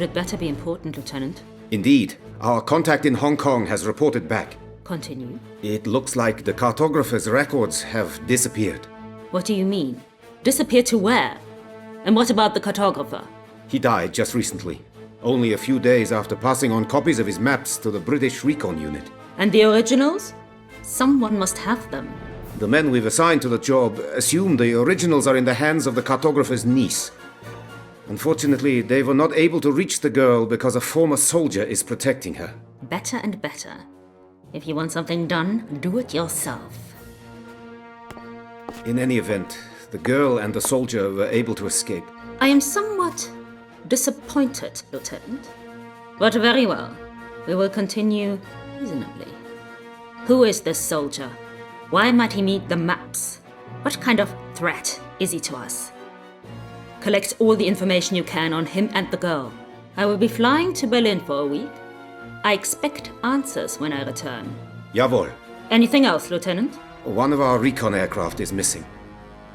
It better be important, Lieutenant. Indeed. Our contact in Hong Kong has reported back. Continue. It looks like the cartographer's records have disappeared. What do you mean? Disappear to where? And what about the cartographer? He died just recently, only a few days after passing on copies of his maps to the British Recon Unit. And the originals? Someone must have them. The men we've assigned to the job assume the originals are in the hands of the cartographer's niece. Unfortunately, they were not able to reach the girl because a former soldier is protecting her. Better and better. If you want something done, do it yourself. In any event, the girl and the soldier were able to escape. I am somewhat disappointed, Lieutenant. But very well. We will continue reasonably. Who is this soldier? Why might he need the maps? What kind of threat is he to us? Collect all the information you can on him and the girl. I will be flying to Berlin for a week. I expect answers when I return. Jawohl. Anything else, Lieutenant? One of our recon aircraft is missing.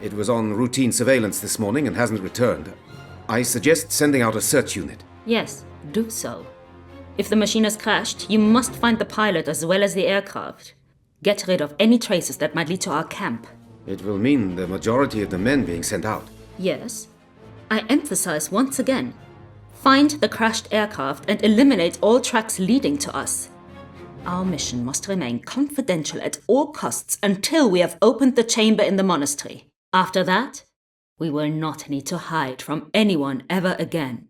It was on routine surveillance this morning and hasn't returned. I suggest sending out a search unit. Yes, do so. If the machine has crashed, you must find the pilot as well as the aircraft. Get rid of any traces that might lead to our camp. It will mean the majority of the men being sent out. Yes. I emphasize once again. Find the crashed aircraft and eliminate all tracks leading to us. Our mission must remain confidential at all costs until we have opened the chamber in the monastery. After that, we will not need to hide from anyone ever again.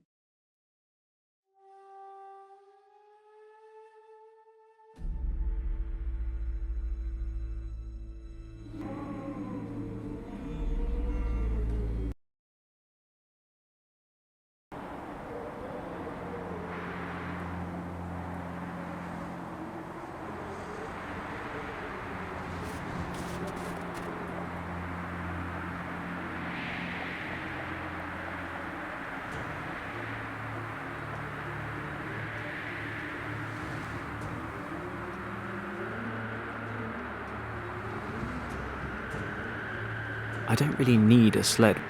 I don't really need a sled.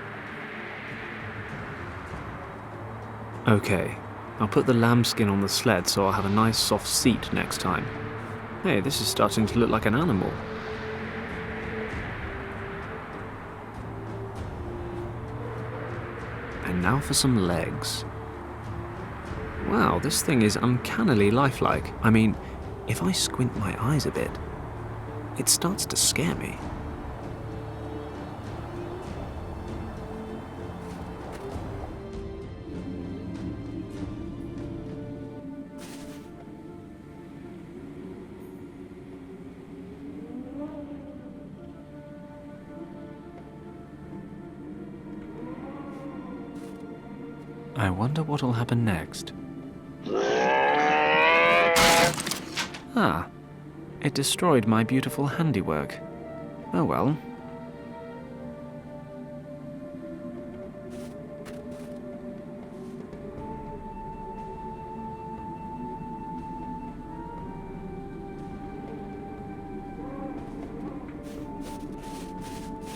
Okay, I'll put the lambskin on the sled so I'll have a nice soft seat next time. Hey, this is starting to look like an animal. And now for some legs. Wow, this thing is uncannily lifelike. I mean, if I squint my eyes a bit, it starts to scare me. I wonder what'll happen next. Ah, it destroyed my beautiful handiwork. Oh well.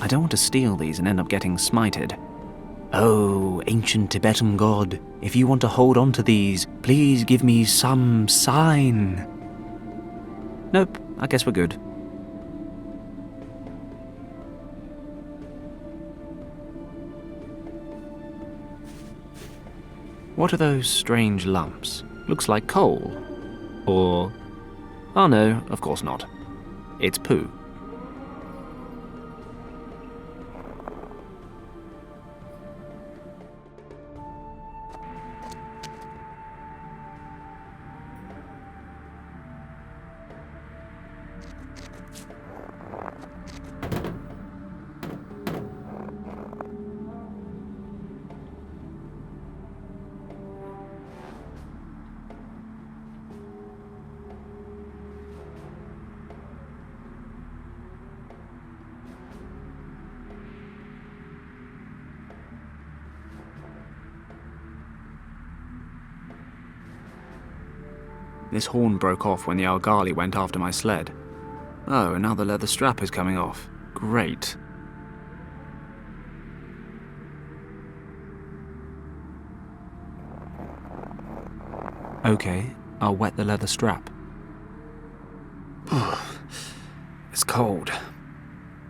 I don't want to steal these and end up getting smited. Oh, ancient Tibetan god, if you want to hold on to these, please give me some sign. Nope, I guess we're good. What are those strange lumps? Looks like coal. Or... oh no, of course not. It's poo. This horn broke off when the Algali went after my sled. Oh, and now the leather strap is coming off. Great. Okay, I'll wet the leather strap. It's cold.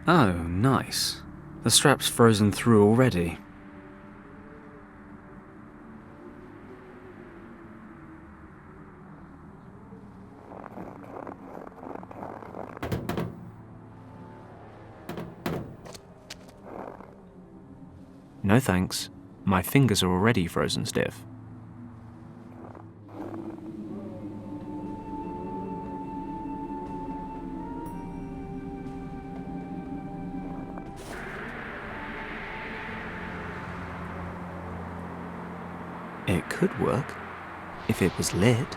Oh, nice. The strap's frozen through already. No thanks. My fingers are already frozen stiff. It could work, if it was lit.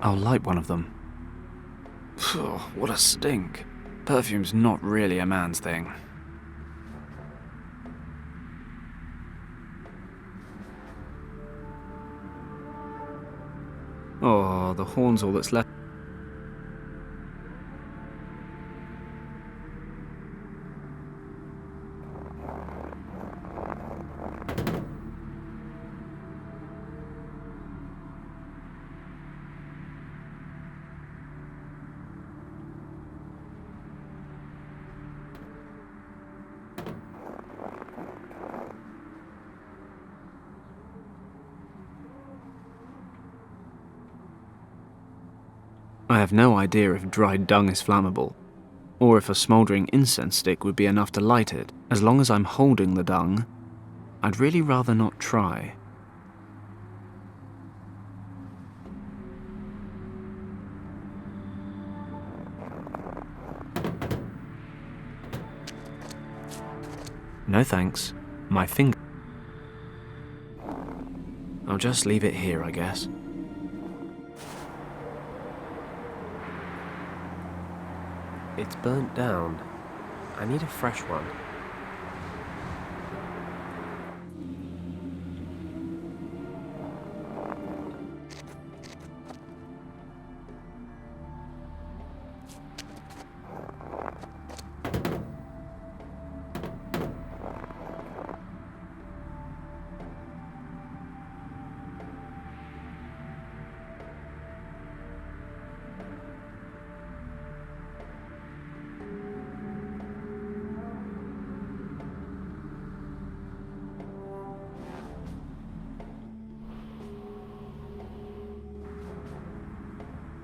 I'll light one of them. What a stink. Perfume's not really a man's thing. Oh, the horn's all that's left. I have no idea if dried dung is flammable, or if a smouldering incense stick would be enough to light it. As long as I'm holding the dung, I'd really rather not try. No thanks. My finger... I'll just leave it here, I guess. It's burnt down. I need a fresh one.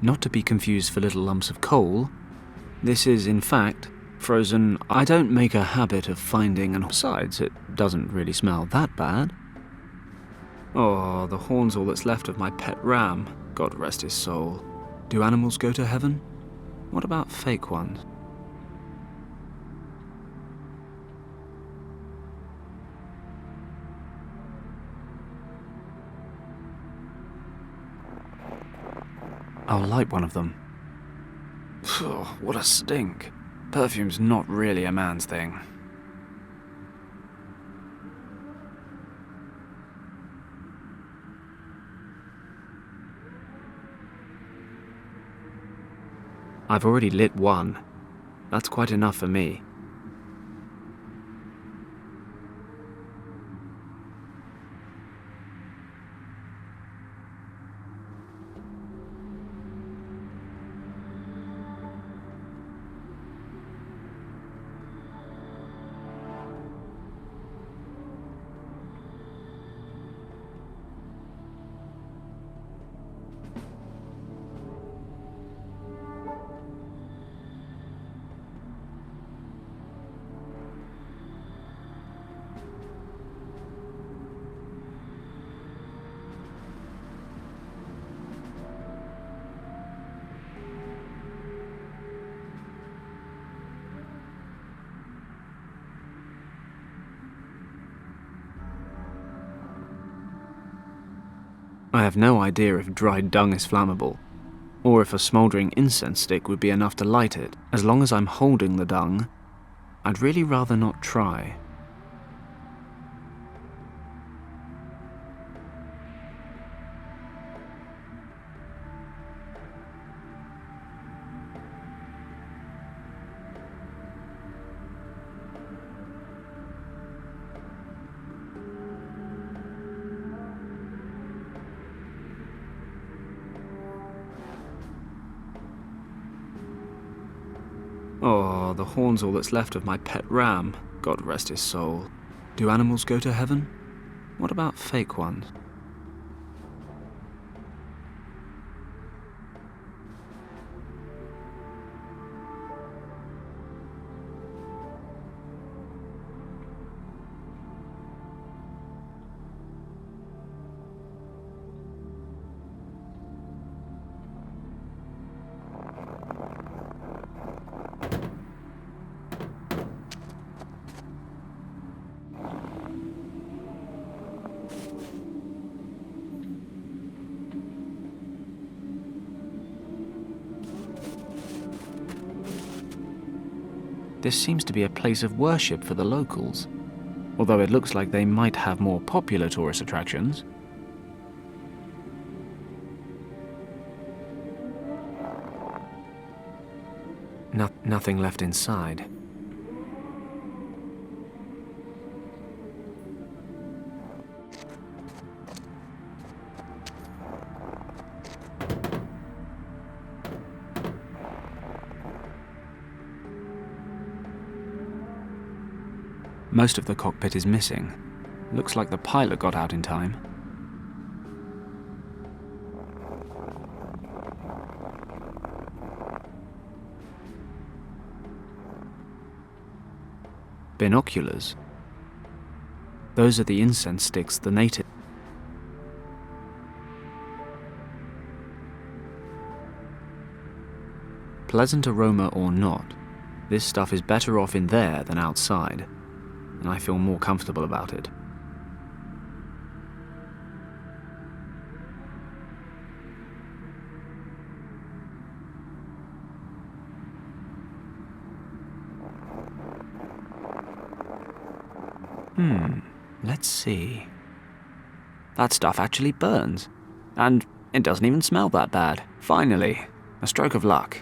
Not to be confused for little lumps of coal. This is, in fact, frozen. I don't make a habit of finding, and besides, it doesn't really smell that bad. Oh, the horn's all that's left of my pet ram. God rest his soul. Do animals go to heaven? What about fake ones? I'll light one of them. What a stink. Perfume's not really a man's thing. I've already lit one. That's quite enough for me. I have no idea if dried dung is flammable, or if a smouldering incense stick would be enough to light it. As long as I'm holding the dung, I'd really rather not try. Oh, the horn's all that's left of my pet ram. God rest his soul. Do animals go to heaven? What about fake ones? This seems to be a place of worship for the locals, although it looks like they might have more popular tourist attractions. Nothing left inside. Most of the cockpit is missing. Looks like the pilot got out in time. Binoculars. Those are the incense sticks the native... Pleasant aroma or not, this stuff is better off in there than outside, and I feel more comfortable about it. Let's see. That stuff actually burns, and it doesn't even smell that bad. Finally, a stroke of luck.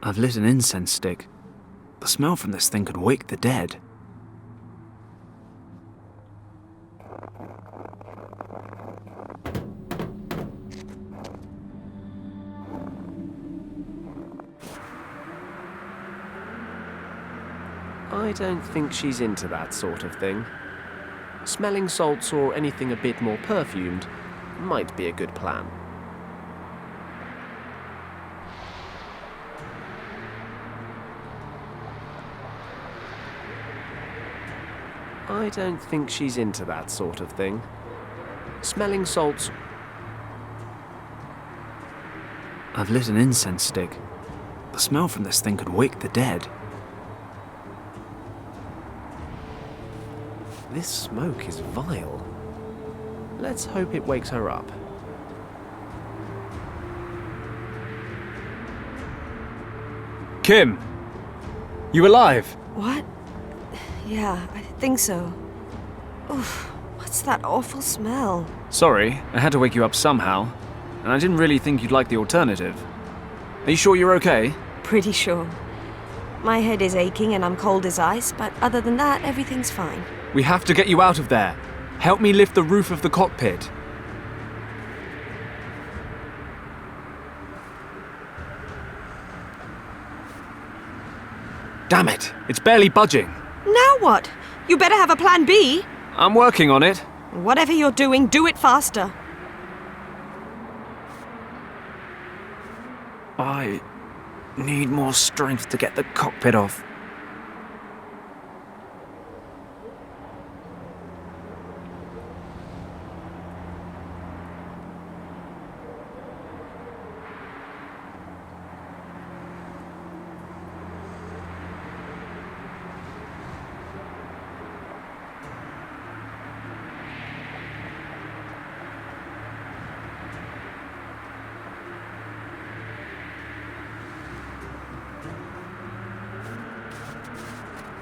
I've lit an incense stick. The smell from this thing could wake the dead. I don't think she's into that sort of thing. Smelling salts or anything a bit more perfumed might be a good plan. I don't think she's into that sort of thing. Smelling salts... I've lit an incense stick. The smell from this thing could wake the dead. This smoke is vile. Let's hope it wakes her up. Kim! You alive? What? Yeah, I think so. Oof, what's that awful smell? Sorry, I had to wake you up somehow, and I didn't really think you'd like the alternative. Are you sure you're okay? Pretty sure. My head is aching and I'm cold as ice, but other than that, everything's fine. We have to get you out of there. Help me lift the roof of the cockpit. Damn it! It's barely budging. Now what? You better have a plan B. I'm working on it. Whatever you're doing, do it faster. I need more strength to get the cockpit off.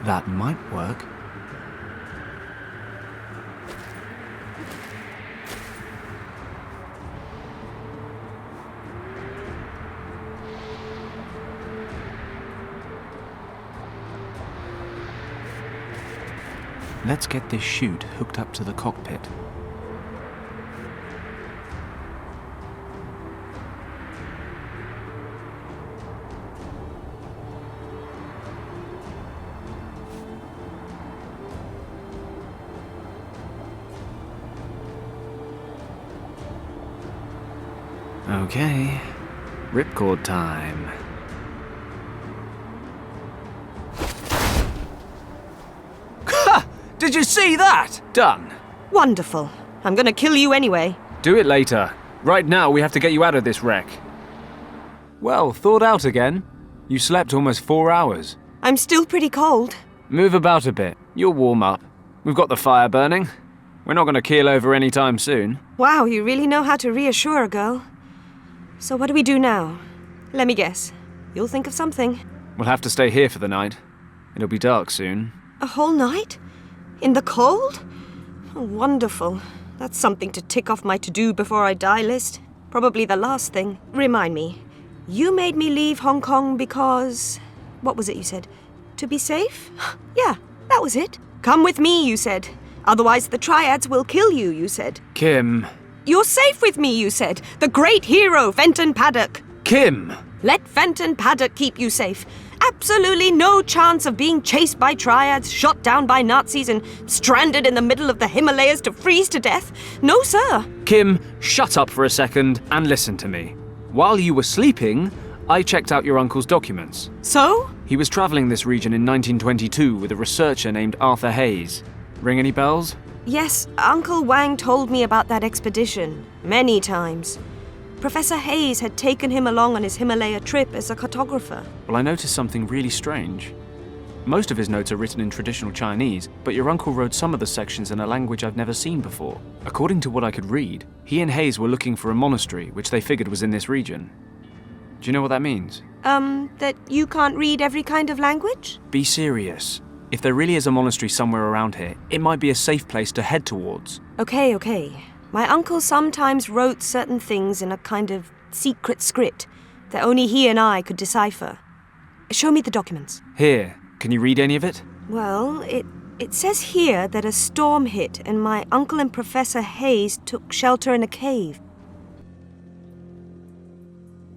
That might work. Let's get this chute hooked up to the cockpit. Okay, ripcord time. Ha! Did you see that? Done. Wonderful. I'm gonna kill you anyway. Do it later. Right now, we have to get you out of this wreck. Well, thawed out again. You slept almost 4 hours. I'm still pretty cold. Move about a bit. You'll warm up. We've got the fire burning. We're not going to keel over anytime soon. Wow, you really know how to reassure a girl. So what do we do now? Let me guess. You'll think of something. We'll have to stay here for the night. It'll be dark soon. A whole night? In the cold? Oh, wonderful. That's something to tick off my to-do before I die list. Probably the last thing. Remind me. You made me leave Hong Kong because... What was it you said? To be safe? Yeah, that was it. Come with me, you said. Otherwise the triads will kill you, you said. Kim. You're safe with me, you said. The great hero, Fenton Paddock. Kim! Let Fenton Paddock keep you safe. Absolutely no chance of being chased by triads, shot down by Nazis, and stranded in the middle of the Himalayas to freeze to death. No, sir. Kim, shut up for a second and listen to me. While you were sleeping, I checked out your uncle's documents. So? He was traveling this region in 1922 with a researcher named Arthur Hayes. Ring any bells? Yes, Uncle Wang told me about that expedition. Many times. Professor Hayes had taken him along on his Himalaya trip as a cartographer. Well, I noticed something really strange. Most of his notes are written in traditional Chinese, but your uncle wrote some of the sections in a language I've never seen before. According to what I could read, he and Hayes were looking for a monastery, which they figured was in this region. Do you know what that means? That you can't read every kind of language? Be serious. If there really is a monastery somewhere around here, it might be a safe place to head towards. Okay. My uncle sometimes wrote certain things in a kind of secret script that only he and I could decipher. Show me the documents. Here, can you read any of it? Well, it says here that a storm hit and my uncle and Professor Hayes took shelter in a cave.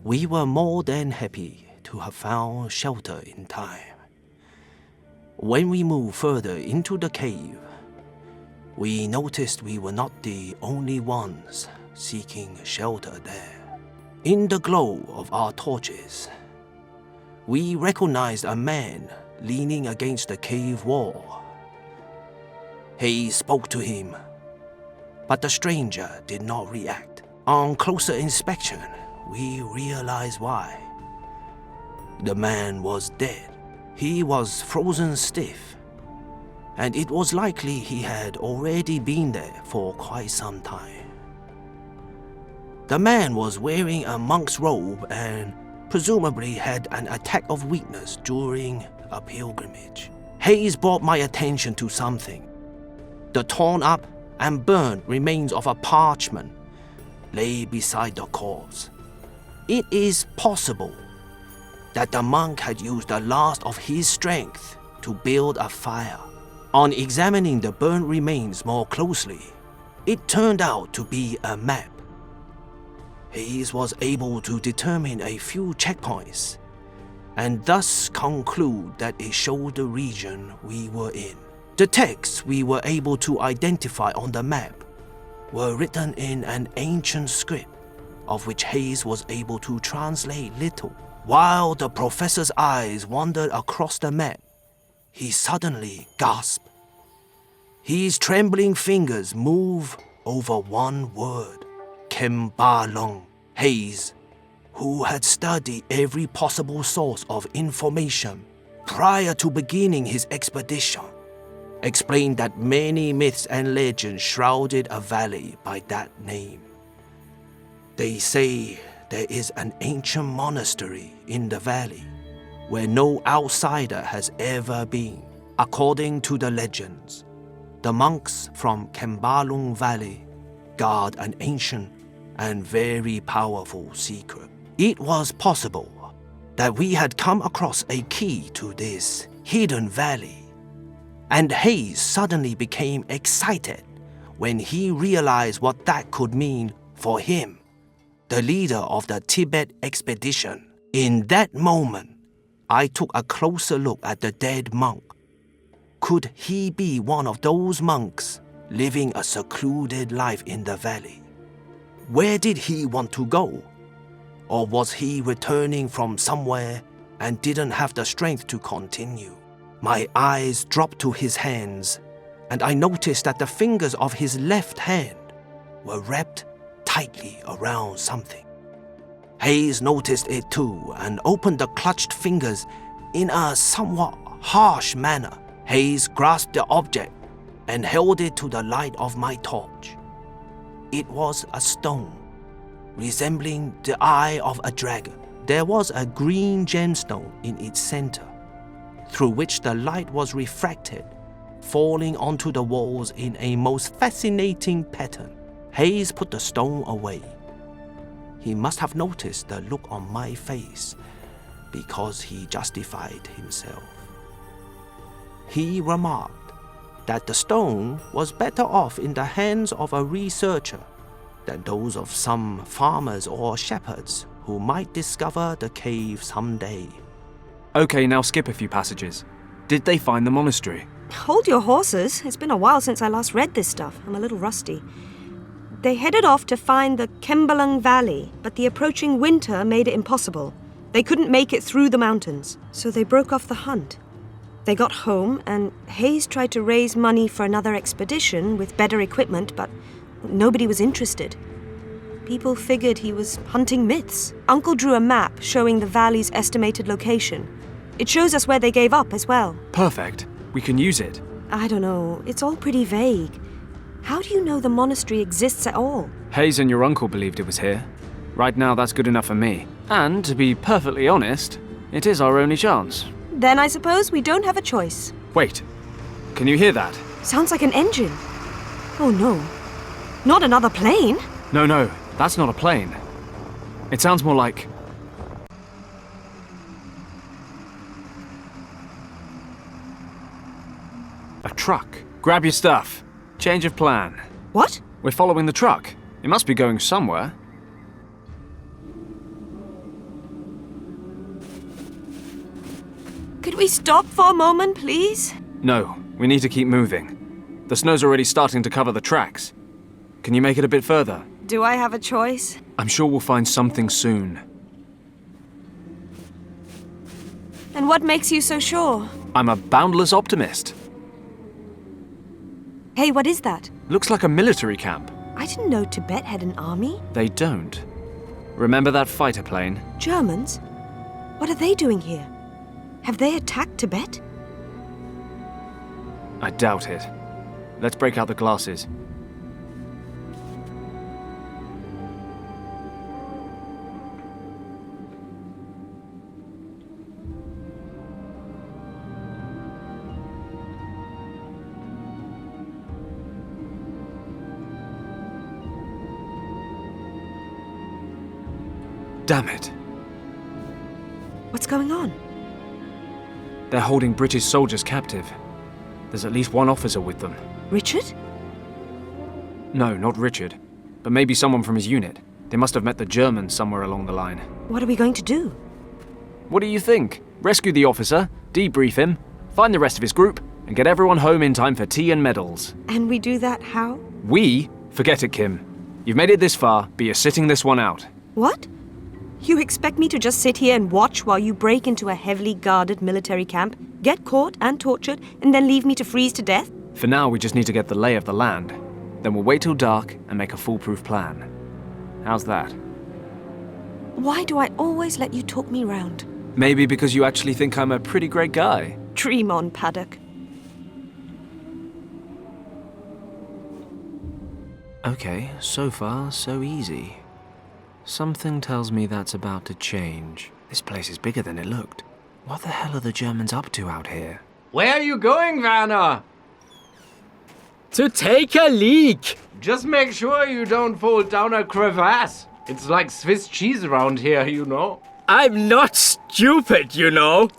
We were more than happy to have found shelter in time. When we moved further into the cave, we noticed we were not the only ones seeking shelter there. In the glow of our torches, we recognized a man leaning against the cave wall. Hayes spoke to him, but the stranger did not react. On closer inspection, we realized why. The man was dead. He was frozen stiff, and it was likely he had already been there for quite some time. The man was wearing a monk's robe and presumably had an attack of weakness during a pilgrimage. Hayes brought my attention to something. The torn up and burned remains of a parchment lay beside the corpse. It is possible that the monk had used the last of his strength to build a fire. On examining the burnt remains more closely, it turned out to be a map. Hayes was able to determine a few checkpoints and thus conclude that it showed the region we were in. The texts we were able to identify on the map were written in an ancient script, of which Hayes was able to translate little. While the professor's eyes wandered across the map, he suddenly gasped. His trembling fingers moved over one word, Kembalong. Hayes, who had studied every possible source of information prior to beginning his expedition, explained that many myths and legends shrouded a valley by that name. They say there is an ancient monastery in the valley where no outsider has ever been. According to the legends, the monks from Kembalong Valley guard an ancient and very powerful secret. It was possible that we had come across a key to this hidden valley, and Hayes suddenly became excited when he realized what that could mean for him, the leader of the Tibet expedition. In that moment, I took a closer look at the dead monk. Could he be one of those monks living a secluded life in the valley? Where did he want to go? Or was he returning from somewhere and didn't have the strength to continue? My eyes dropped to his hands, and I noticed that the fingers of his left hand were wrapped tightly around something. Hayes noticed it too and opened the clutched fingers in a somewhat harsh manner. Hayes grasped the object and held it to the light of my torch. It was a stone, resembling the eye of a dragon. There was a green gemstone in its center, through which the light was refracted, falling onto the walls in a most fascinating pattern. Hayes put the stone away. He must have noticed the look on my face, because he justified himself. He remarked that the stone was better off in the hands of a researcher than those of some farmers or shepherds who might discover the cave someday. Okay, now skip a few passages. Did they find the monastery? Hold your horses. It's been a while since I last read this stuff. I'm a little rusty. They headed off to find the Kembalung Valley, but the approaching winter made it impossible. They couldn't make it through the mountains, so they broke off the hunt. They got home, and Hayes tried to raise money for another expedition with better equipment, but nobody was interested. People figured he was hunting myths. Uncle drew a map showing the valley's estimated location. It shows us where they gave up as well. Perfect. We can use it. I don't know. It's all pretty vague. How do you know the monastery exists at all? Hayes and your uncle believed it was here. Right now, that's good enough for me. And, to be perfectly honest, it is our only chance. Then I suppose we don't have a choice. Wait. Can you hear that? Sounds like an engine. Oh no. Not another plane? No, that's not a plane. It sounds more like... a truck. Grab your stuff. Change of plan. What? We're following the truck. It must be going somewhere. Could we stop for a moment, please? No, we need to keep moving. The snow's already starting to cover the tracks. Can you make it a bit further? Do I have a choice? I'm sure we'll find something soon. And what makes you so sure? I'm a boundless optimist. Hey, what is that? Looks like a military camp. I didn't know Tibet had an army. They don't. Remember that fighter plane? Germans? What are they doing here? Have they attacked Tibet? I doubt it. Let's break out the glasses. Damn it. What's going on? They're holding British soldiers captive. There's at least one officer with them. Richard? No, not Richard. But maybe someone from his unit. They must have met the Germans somewhere along the line. What are we going to do? What do you think? Rescue the officer, debrief him, find the rest of his group, and get everyone home in time for tea and medals. And we do that how? We? Forget it, Kim. You've made it this far, but you're sitting this one out. What? You expect me to just sit here and watch while you break into a heavily guarded military camp, get caught and tortured, and then leave me to freeze to death? For now, we just need to get the lay of the land. Then we'll wait till dark and make a foolproof plan. How's that? Why do I always let you talk me round? Maybe because you actually think I'm a pretty great guy. Dream on, Paddock. Okay, so far, so easy. Something tells me that's about to change. This place is bigger than it looked. What the hell are the Germans up to out here? Where are you going, Werner? To take a leak! Just make sure you don't fall down a crevasse. It's like Swiss cheese around here, you know. I'm not stupid, you know.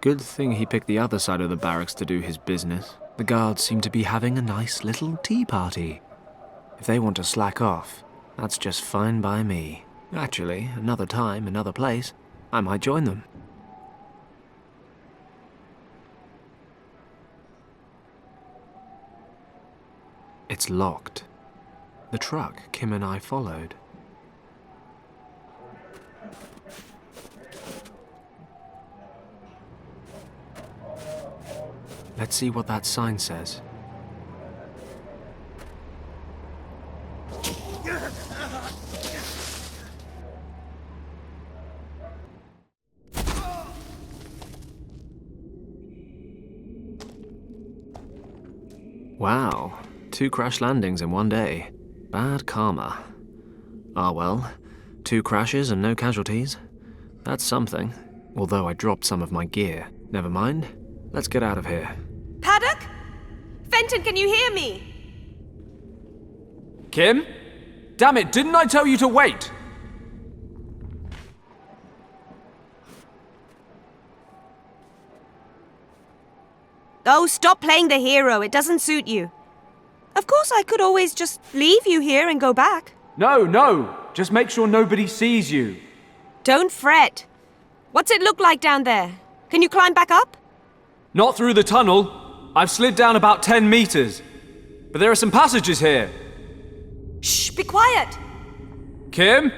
Good thing he picked the other side of the barracks to do his business. The guards seem to be having a nice little tea party. If they want to slack off, that's just fine by me. Actually, another time, another place, I might join them. It's locked. The truck Kim and I followed. Let's see what that sign says. Wow, 2 crash landings in one day. Bad karma. Ah well, 2 crashes and no casualties. That's something. Although I dropped some of my gear. Never mind. Let's get out of here. Paddock? Fenton, can you hear me? Kim? Damn it, didn't I tell you to wait? Oh, stop playing the hero. It doesn't suit you. Of course, I could always just leave you here and go back. No. Just make sure nobody sees you. Don't fret. What's it look like down there? Can you climb back up? Not through the tunnel. I've slid down about 10 meters. But there are some passages here. Shh, be quiet. Kim?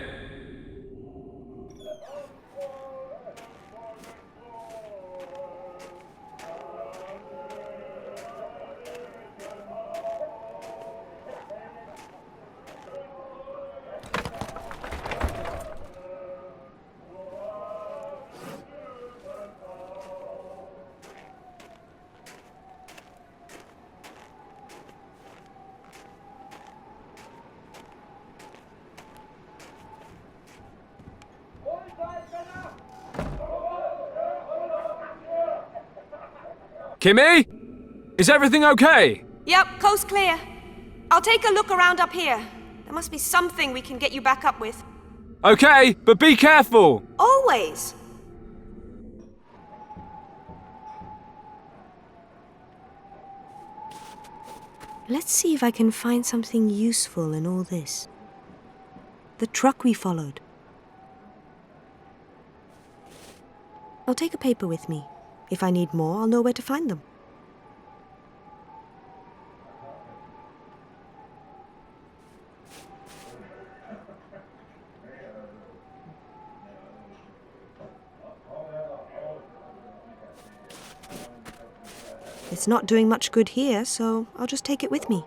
Kimmy? Is everything okay? Yep, coast clear. I'll take a look around up here. There must be something we can get you back up with. Okay, but be careful. Always. Let's see if I can find something useful in all this. The truck we followed. I'll take a paper with me. If I need more, I'll know where to find them. It's not doing much good here, so I'll just take it with me.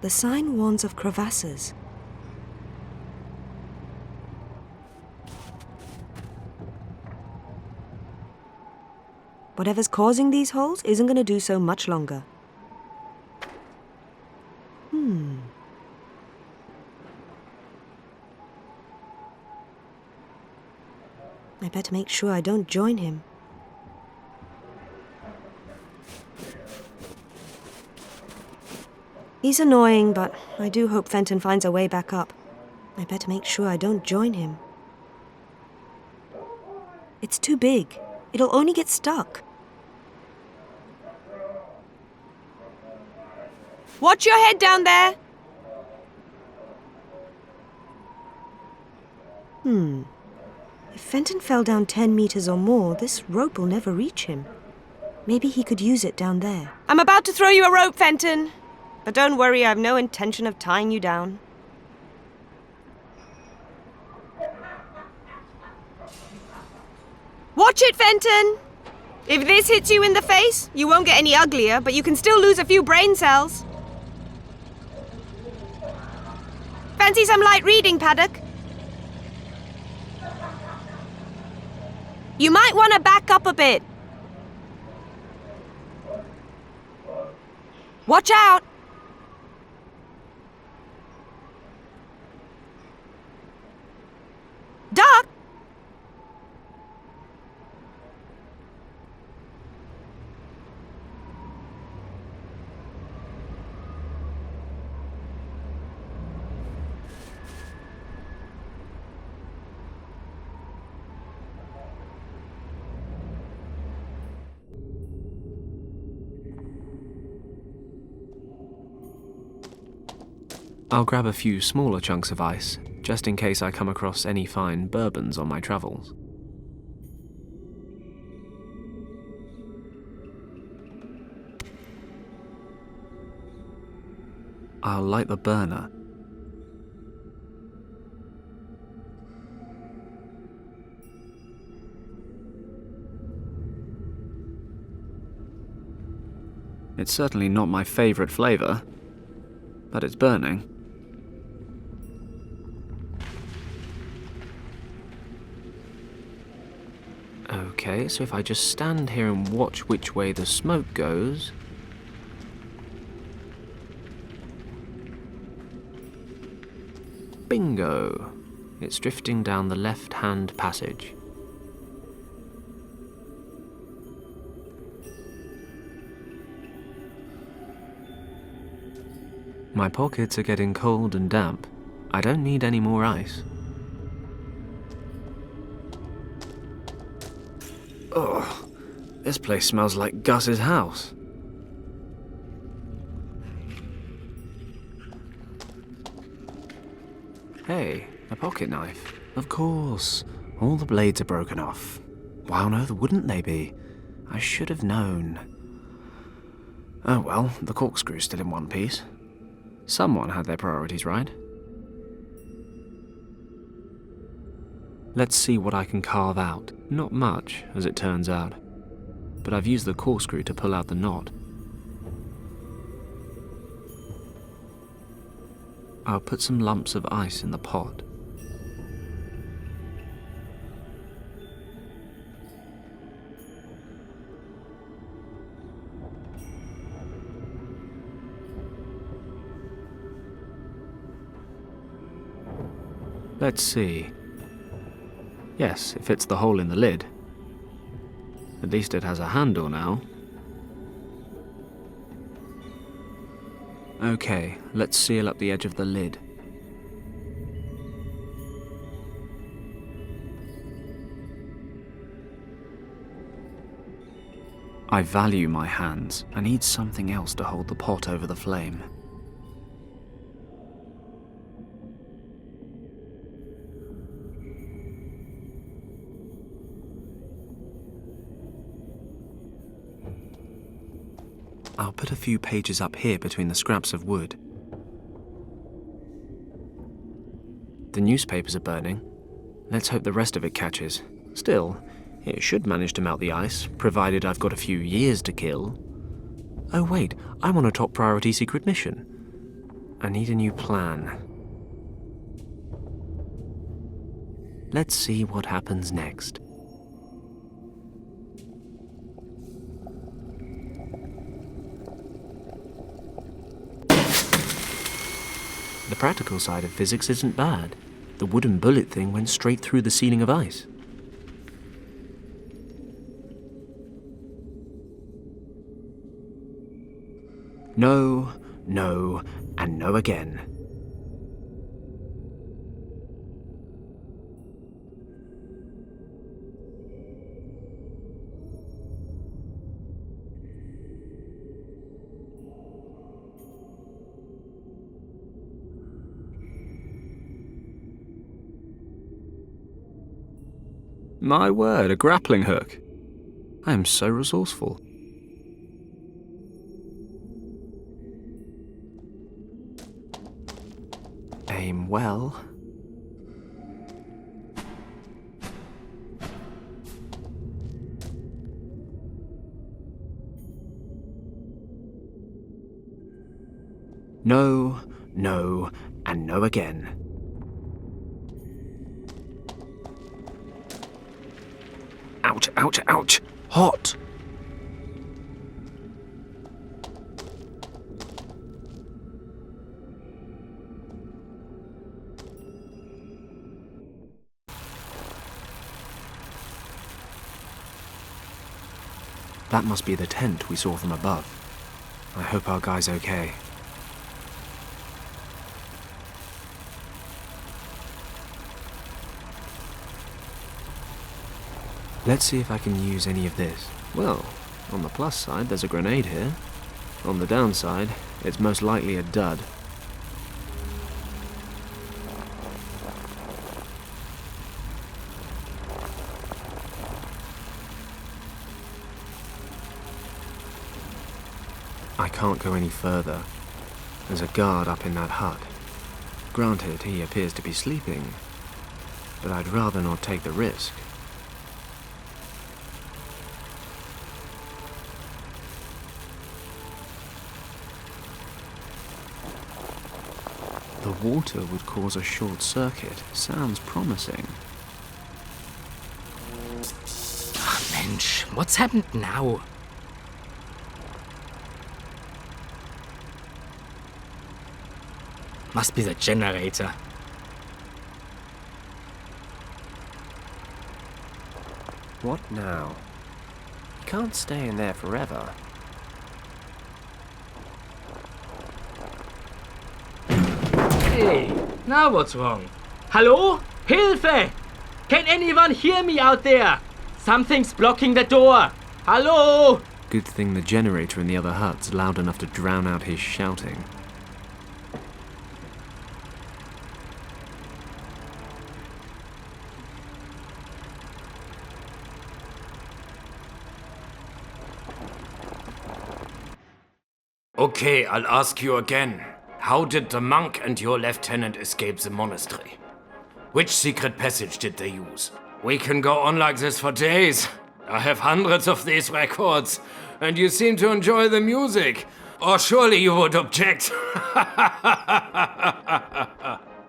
The sign warns of crevasses. Whatever's causing these holes isn't going to do so much longer. I better make sure I don't join him. He's annoying, but I do hope Fenton finds a way back up. I better make sure I don't join him. It's too big. It'll only get stuck. Watch your head down there! If Fenton fell down 10 meters or more, this rope will never reach him. Maybe he could use it down there. I'm about to throw you a rope, Fenton! But don't worry, I have no intention of tying you down. Watch it, Fenton! If this hits you in the face, you won't get any uglier, but you can still lose a few brain cells. Fancy some light reading, Paddock? You might want to back up a bit. Watch out! Duck! I'll grab a few smaller chunks of ice, just in case I come across any fine bourbons on my travels. I'll light the burner. It's certainly not my favorite flavor, but it's burning. Okay, so if I just stand here and watch which way the smoke goes... Bingo! It's drifting down the left-hand passage. My pockets are getting cold and damp. I don't need any more ice. Oh, this place smells like Gus's house. Hey, a pocket knife. Of course. All the blades are broken off. Why on earth wouldn't they be? I should have known. Oh well, the corkscrew's still in one piece. Someone had their priorities right. Let's see what I can carve out. Not much, as it turns out. But I've used the corkscrew to pull out the knot. I'll put some lumps of ice in the pot. Let's see. Yes, it fits the hole in the lid. At least it has a handle now. Okay, let's seal up the edge of the lid. I value my hands. I need something else to hold the pot over the flame. I'll put a few pages up here between the scraps of wood. The newspapers are burning. Let's hope the rest of it catches. Still, it should manage to melt the ice, provided I've got a few years to kill. Oh wait, I'm on a top priority secret mission. I need a new plan. Let's see what happens next. The practical side of physics isn't bad. The wooden bullet thing went straight through the ceiling of ice. No, no, and no again. My word, a grappling hook. I am so resourceful. Aim well. No, no, and no again. Ouch, ouch, ouch! Hot! That must be the tent we saw from above. I hope our guy's okay. Let's see if I can use any of this. Well, on the plus side, there's a grenade here. On the downside, it's most likely a dud. I can't go any further. There's a guard up in that hut. Granted, he appears to be sleeping, but I'd rather not take the risk. The water would cause a short circuit. Sounds promising. Mensch, what's happened now? Must be the generator. What now? You can't stay in there forever. Hey, now what's wrong? Hello? Hilfe! Can anyone hear me out there? Something's blocking the door. Hello? Good thing the generator in the other hut's loud enough to drown out his shouting. Okay, I'll ask you again. How did the monk and your lieutenant escape the monastery? Which secret passage did they use? We can go on like this for days. I have hundreds of these records, and you seem to enjoy the music. Or surely you would object.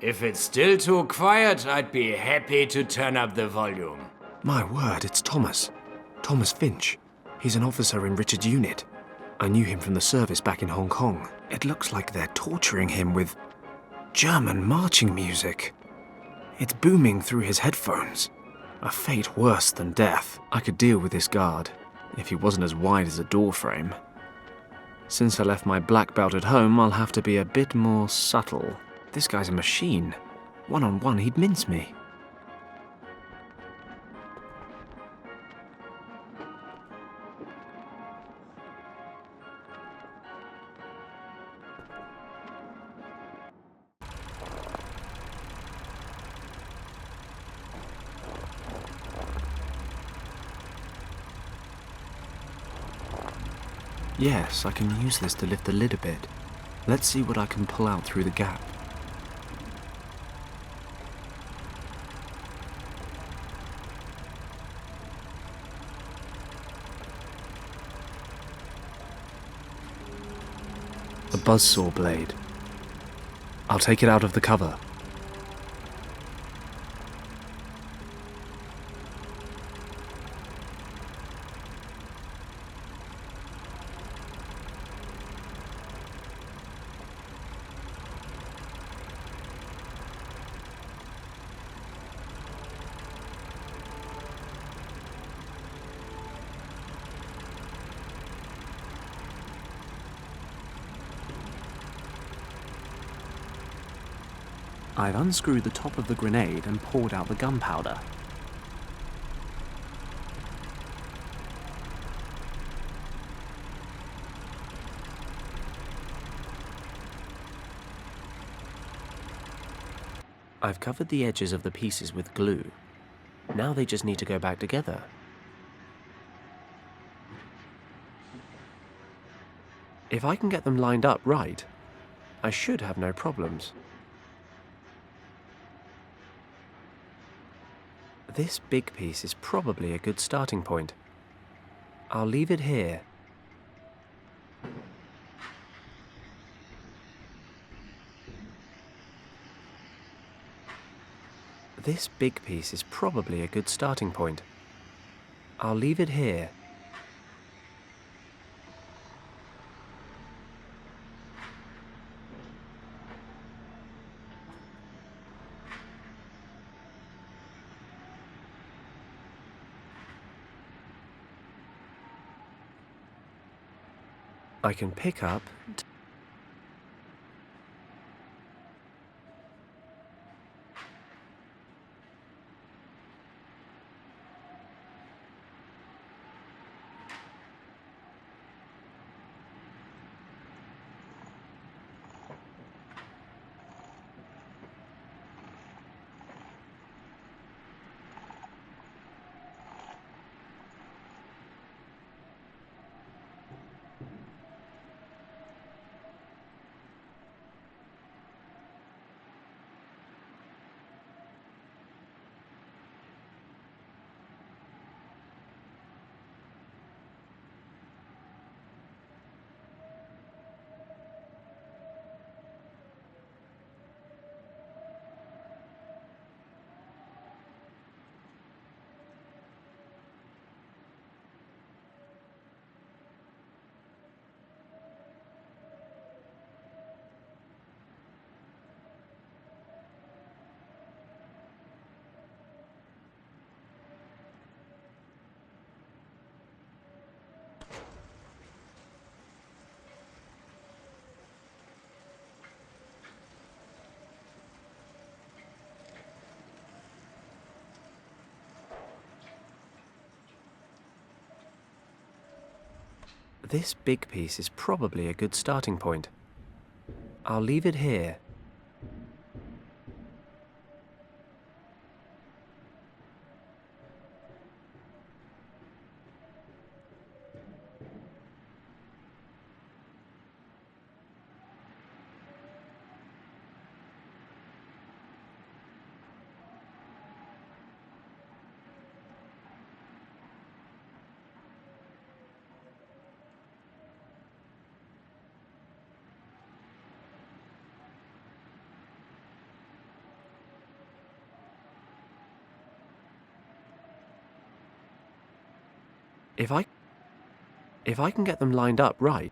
If it's still too quiet, I'd be happy to turn up the volume. My word, it's Thomas. Thomas Finch. He's an officer in Richard's unit. I knew him from the service back in Hong Kong. It looks like they're torturing him with German marching music. It's booming through his headphones. A fate worse than death. I could deal with this guard, if he wasn't as wide as a doorframe. Since I left my black belt at home, I'll have to be a bit more subtle. This guy's a machine. One-on-one, he'd mince me. Yes, I can use this to lift the lid a bit. Let's see what I can pull out through the gap. A buzzsaw blade. I'll take it out of the cover. I've unscrewed the top of the grenade and poured out the gunpowder. I've covered the edges of the pieces with glue. Now they just need to go back together. If I can get them lined up right, I should have no problems. This big piece is probably a good starting point. I'll leave it here. This big piece is probably a good starting point. I'll leave it here. I can pick up... This big piece is probably a good starting point. I'll leave it here. If I can get them lined up right,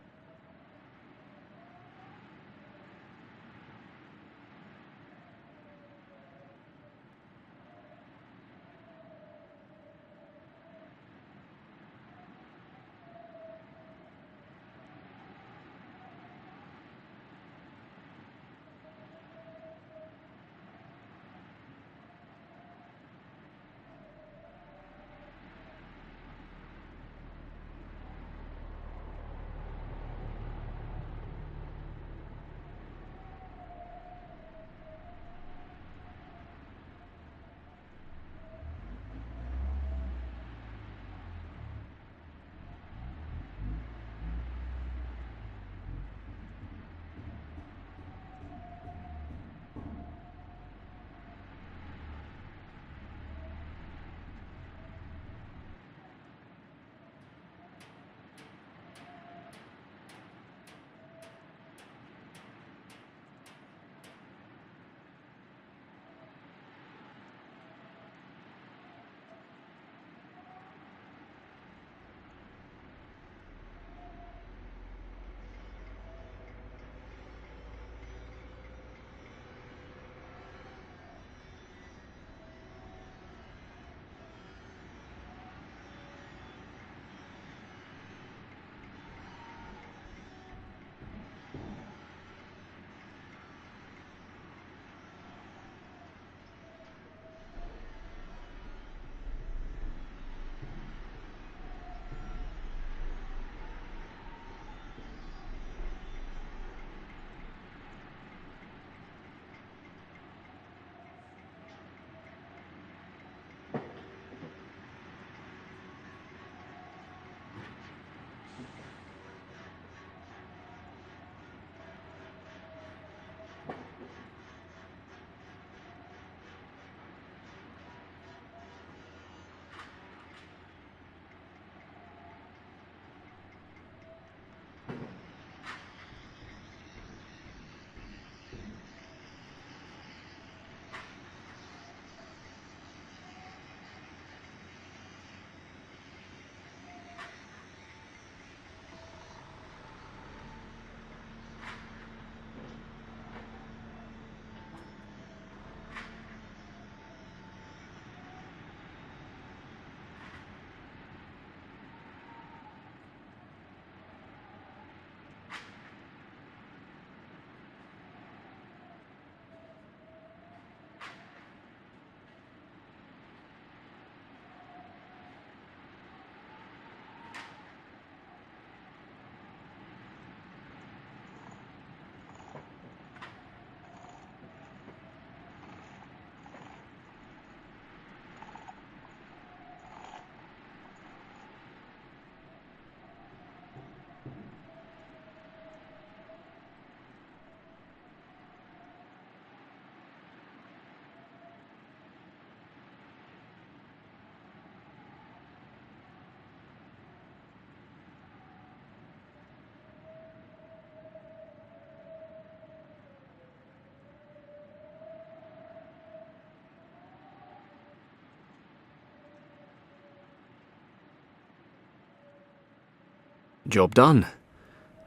Job done.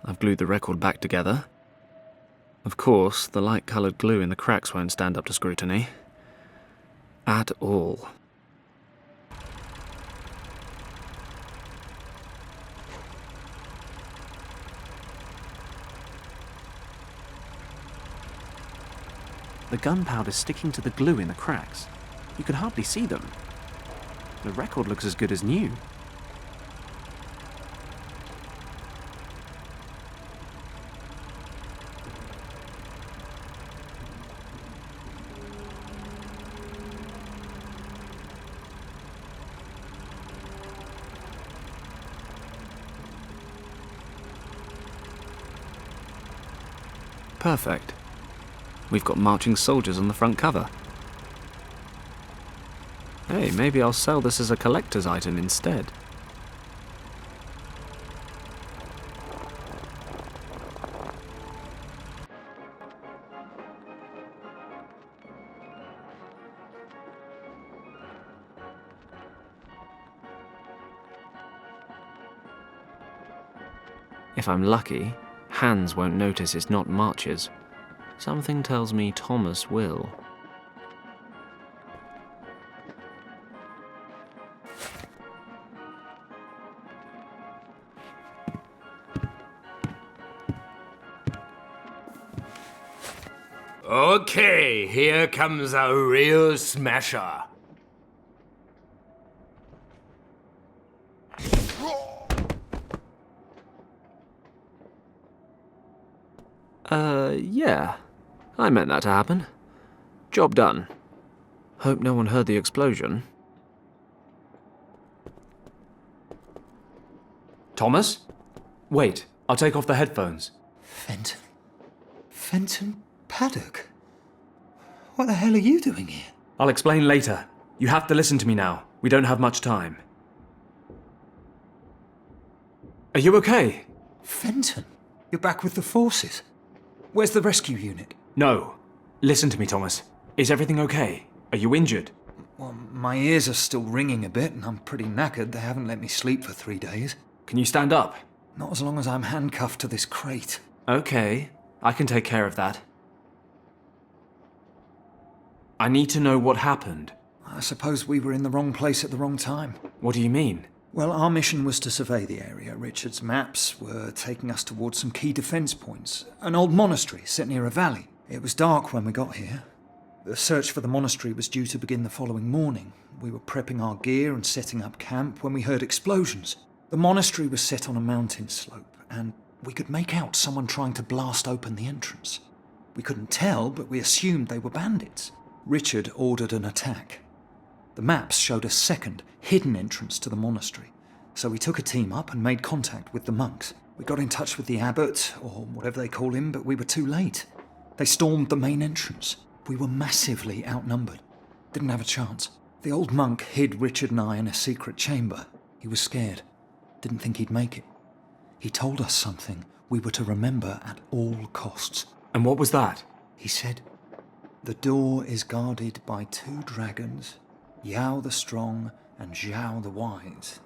I've glued the record back together. Of course, the light-coloured glue in the cracks won't stand up to scrutiny. At all. The gunpowder's sticking to the glue in the cracks. You can hardly see them. The record looks as good as new. Perfect. We've got marching soldiers on the front cover. Hey, maybe I'll sell this as a collector's item instead. If I'm lucky, Hans won't notice it's not marches. Something tells me Thomas will. Okay, here comes a real smasher. Yeah. I meant that to happen. Job done. Hope no one heard the explosion. Thomas? Wait, I'll take off the headphones. Fenton? Fenton Paddock? What the hell are you doing here? I'll explain later. You have to listen to me now. We don't have much time. Are you okay? Fenton? You're back with the forces? Where's the rescue unit? No. Listen to me, Thomas. Is everything okay? Are you injured? Well, my ears are still ringing a bit and I'm pretty knackered. They haven't let me sleep for 3 days. Can you stand up? Not as long as I'm handcuffed to this crate. Okay. I can take care of that. I need to know what happened. I suppose we were in the wrong place at the wrong time. What do you mean? Well, our mission was to survey the area. Richard's maps were taking us towards some key defence points. An old monastery set near a valley. It was dark when we got here. The search for the monastery was due to begin the following morning. We were prepping our gear and setting up camp when we heard explosions. The monastery was set on a mountain slope, and we could make out someone trying to blast open the entrance. We couldn't tell, but we assumed they were bandits. Richard ordered an attack. The maps showed a second, hidden entrance to the monastery, so we took a team up and made contact with the monks. We got in touch with the abbot, or whatever they call him, but we were too late. They stormed the main entrance. We were massively outnumbered. Didn't have a chance. The old monk hid Richard and I in a secret chamber. He was scared. Didn't think he'd make it. He told us something we were to remember at all costs. And what was that? He said, "The door is guarded by 2 dragons, Yao the Strong and Zhao the Wise.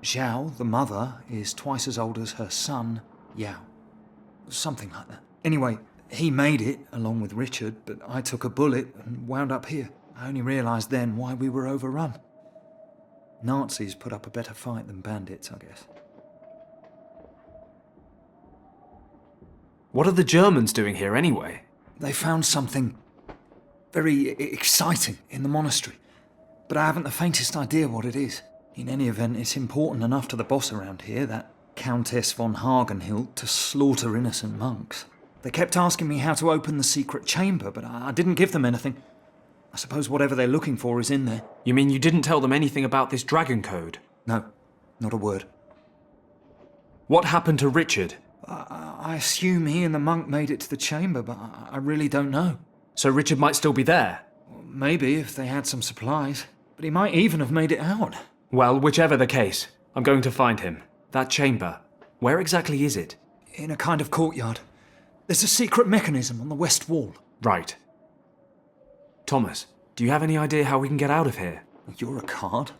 Zhao, the mother, is twice as old as her son, Yao." Something like that. Anyway, he made it, along with Richard, but I took a bullet and wound up here. I only realised then why we were overrun. Nazis put up a better fight than bandits, I guess. What are the Germans doing here anyway? They found something very exciting in the monastery, but I haven't the faintest idea what it is. In any event, it's important enough to the boss around here, that Countess von Hagenhilt, to slaughter innocent monks. They kept asking me how to open the secret chamber, but I didn't give them anything. I suppose whatever they're looking for is in there. You mean you didn't tell them anything about this dragon code? No, not a word. What happened to Richard? I assume he and the monk made it to the chamber, but I really don't know. So Richard might still be there? Maybe, if they had some supplies. But he might even have made it out. Well, whichever the case, I'm going to find him. That chamber. Where exactly is it? In a kind of courtyard. There's a secret mechanism on the west wall. Right. Thomas, do you have any idea how we can get out of here? You're a card.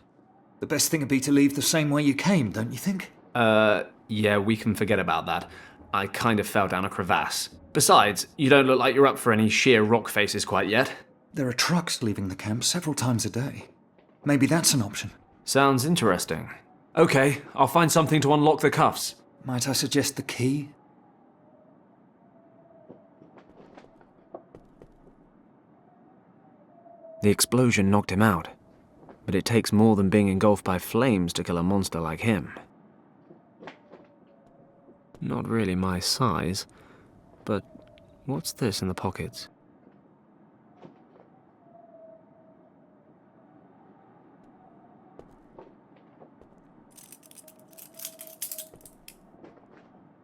The best thing would be to leave the same way you came, don't you think? Yeah, we can forget about that. I kind of fell down a crevasse. Besides, you don't look like you're up for any sheer rock faces quite yet. There are trucks leaving the camp several times a day. Maybe that's an option. Sounds interesting. Okay, I'll find something to unlock the cuffs. Might I suggest the key? The explosion knocked him out, but it takes more than being engulfed by flames to kill a monster like him. Not really my size, but what's this in the pockets?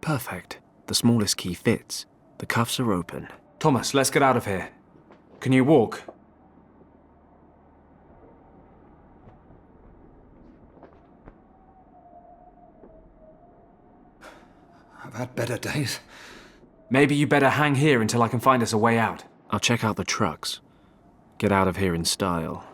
Perfect. The smallest key fits. The cuffs are open. Thomas, let's get out of here. Can you walk? I've had better days. Maybe you better hang here until I can find us a way out. I'll check out the trucks. Get out of here in style.